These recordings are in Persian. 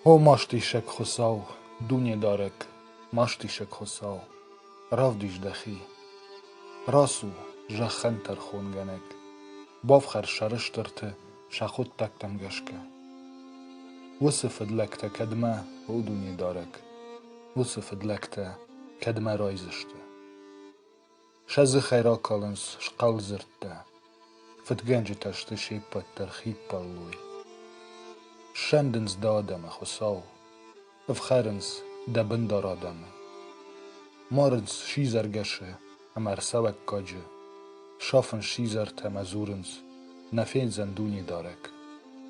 هو ماشتیشک خساو دونی دارک ماشتیشک خساو راو دیش دخی راسو جخن ترخون گنک باف خر شرشترته شخود تکتم گشکه وصفد لکته کدمه هو دونی دارک وصفد لکته کدمه رایزشته شز خیرا کالنس شقال زرته فتگنج تشته شیپت ترخیب پالوی شندنز دادم خساو افخرنس دبن دارادم مارنس شیزر گشه امر سوک کاجه شافن شیزر تمزورنس نفین زن دونی دارک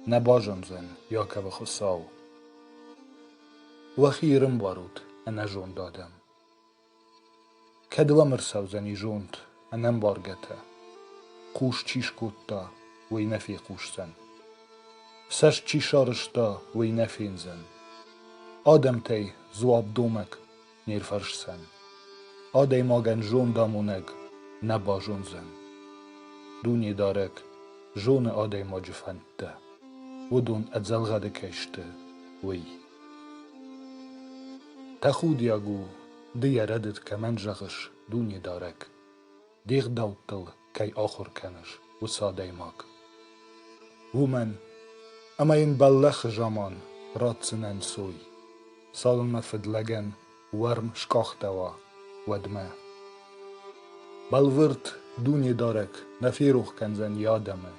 نباجم زن یا که بخساو وخیرم بارود انا جون دادم کدو مرساو زنی جوند انم بارگته قوش چیش کودتا وی نفی قوش زن سش چی شارشتا وی نفین زن آدم تی زواب دومک نیر فرش سن آدی ماگن جون دامونگ نبا جون زن دونی دارک جون آدی ما جفنته ودون اتزلغه کشته وی تخود یاگو دی ردت کمن جغش دونی دارک دیغ دوتل کی آخر کنش و ساده ماک ومن اما این بلخ جامان راتسنن سوی سالن مفدلگن ورم شکاختوا ودمه بلورت دونی دارک نفیروخ کنزن یادمه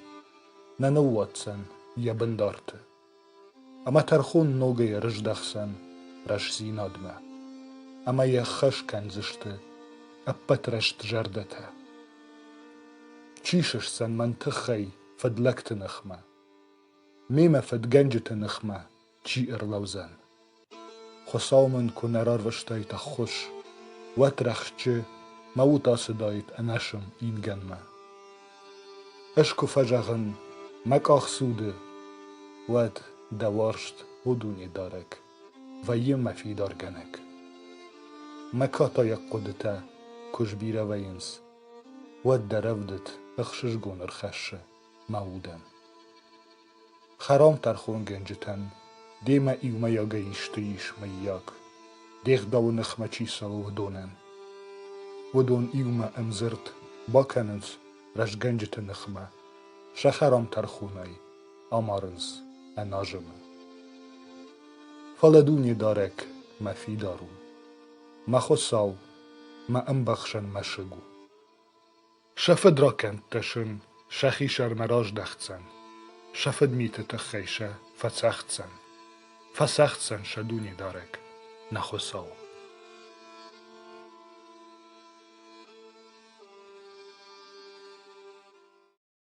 ننواتسن یبندارته اما ترخون نوگه رجدخسن رش زینادمه اما یخش کنزشته اپت رشت جردته چیشش سن منطخی فدلکت نخمه میمه فدگنجت نخمه چی ارلوزن خسامن کنرار وشتایت خوش وترخچه موتا صدایت انشم اینگنمه اشکو فجغن مکاخ سوده ود دوارشت هدونی دارک و یمه فی دارگنک مکاتا یک قدته کش بیره وینس ود درودت اخشش گونر خشه مودن خرام ترخون گنجتن دیمه ایومه یا گیشتیش میاک دیخ داو نخمه چی سالو ودونن ودون ایومه امزرت باکننز رش گنجت نخمه شخرام ترخونای آمارنز اناجمه فالدونی دارک ما فی دارو ما خساو ما انبخشن مشگو شفد را کند تشن شخی شرمراج دختسن شفد میت تخیشه فسختسن شدونی دارک نخساو